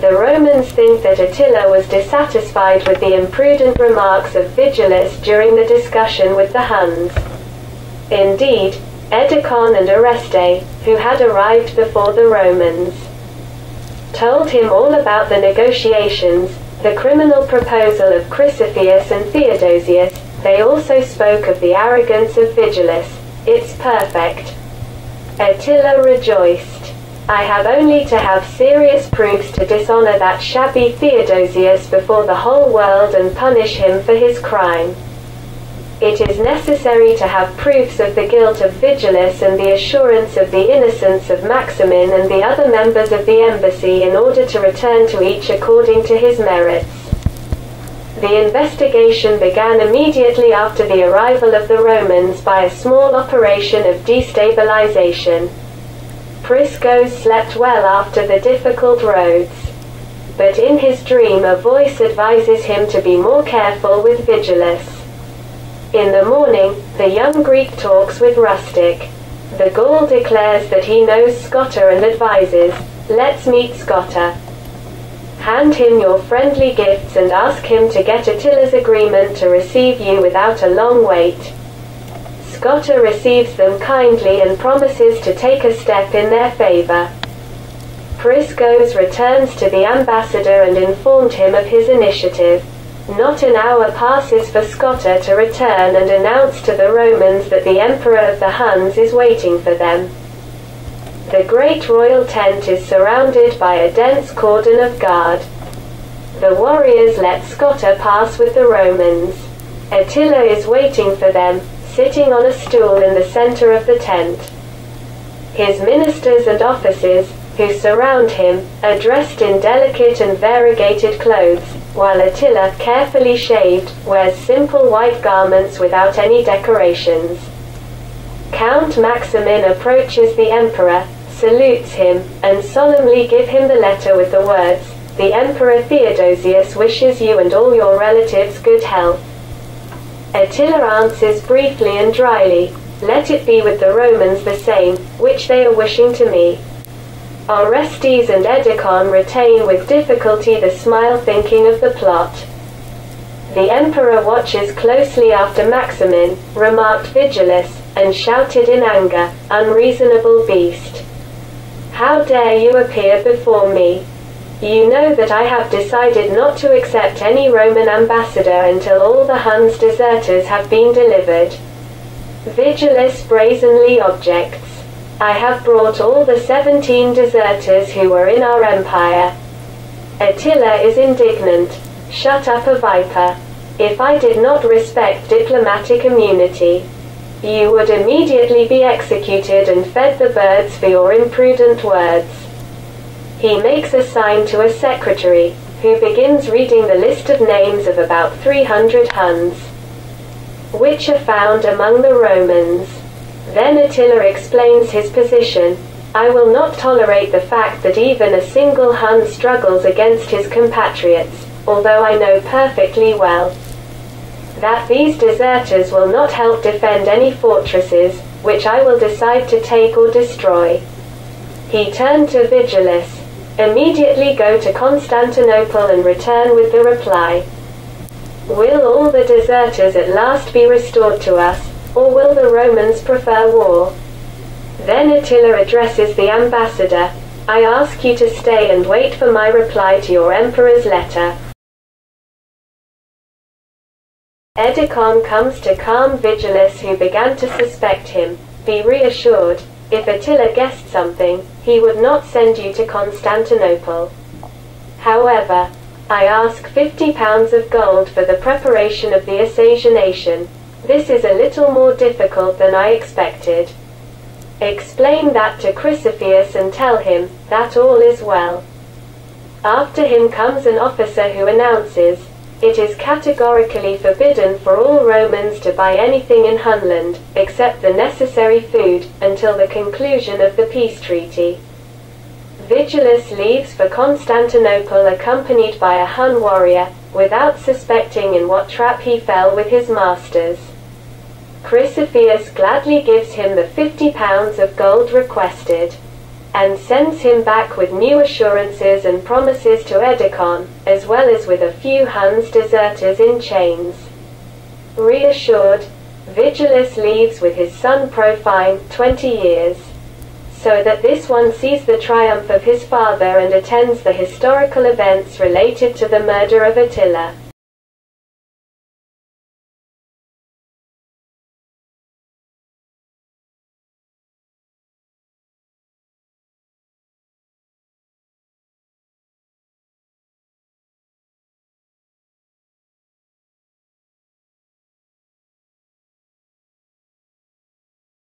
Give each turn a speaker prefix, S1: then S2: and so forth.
S1: The Romans think that Attila was dissatisfied with the imprudent remarks of Vigilus during the discussion with the Huns. Indeed, Edecon and Oreste, who had arrived before the Romans, told him all about the negotiations, the criminal proposal of Chrysaphius and Theodosius. They also spoke of the arrogance of Vigilus. It's perfect. Attila rejoiced. I have only to have serious proofs to dishonor that shabby Theodosius before the whole world and punish him for his crime. It is necessary to have proofs of the guilt of Vigilus and the assurance of the innocence of Maximin and the other members of the embassy in order to return to each according to his merits. The investigation began immediately after the arrival of the Romans by a small operation of destabilization. Priscus slept well after the difficult roads. But in his dream a voice advises him to be more careful with Vigilus. In the morning, the young Greek talks with Rustic. The Gaul declares that he knows Scotta and advises, "Let's meet Scotta. Hand him your friendly gifts and ask him to get Attila's agreement to receive you without a long wait." Scotta receives them kindly and promises to take a step in their favor. Priscus returns to the ambassador and informed him of his initiative. Not an hour passes for Scotta to return and announce to the Romans that the emperor of the Huns is waiting for them. The great royal tent is surrounded by a dense cordon of guard. The warriors let Scotta pass with the Romans. Attila is waiting for them, sitting on a stool in the center of the tent. His ministers and officers, who surround him, are dressed in delicate and variegated clothes, while Attila, carefully shaved, wears simple white garments without any decorations. Count Maximin approaches the emperor, salutes him, and solemnly gives him the letter with the words, "The Emperor Theodosius wishes you and all your relatives good health." Attila answers briefly and dryly, "Let it be with the Romans the same, which they are wishing to me." Orestes and Edecon retain with difficulty the smile, thinking of the plot. The emperor watches closely after Maximin, remarked Vigilus, and shouted in anger, "Unreasonable beast! How dare you appear before me? You know that I have decided not to accept any Roman ambassador until all the Huns' deserters have been delivered." Vigilus brazenly objects, "I have brought all the 17 deserters who were in our empire." Attila is indignant. "Shut up, a viper! If I did not respect diplomatic immunity, you would immediately be executed and fed the birds for your imprudent words." He makes a sign to a secretary, who begins reading the list of names of about 300 Huns, which are found among the Romans. Then Attila explains his position. "I will not tolerate the fact that even a single Hun struggles against his compatriots, although I know perfectly well that these deserters will not help defend any fortresses, which I will decide to take or destroy." He turned to Vigilus. "Immediately go to Constantinople and return with the reply. Will all the deserters at last be restored to us, or will the Romans prefer war?" Then Attila addresses the ambassador. "I ask you to stay and wait for my reply to your emperor's letter." Edecon comes to calm Vigilus, who began to suspect him. "Be reassured. If Attila guessed something, he would not send you to Constantinople. However, I ask 50 pounds of gold for the preparation of the assassination. This is a little more difficult than I expected. Explain that to Chrysaphius and tell him that all is well." After him comes an officer who announces, "It is categorically forbidden for all Romans to buy anything in Hunland, except the necessary food, until the conclusion of the peace treaty." Vigilus leaves for Constantinople accompanied by a Hun warrior, without suspecting in what trap he fell with his masters. Chrysaphius gladly gives him the 50 pounds of gold requested. and sends him back with new assurances and promises to Edecon, as well as with a few Huns deserters in chains. Reassured, Vigilus leaves with his son Profine, 20 years. So that this one sees the triumph of his father and attends the historical events related to the murder of Attila.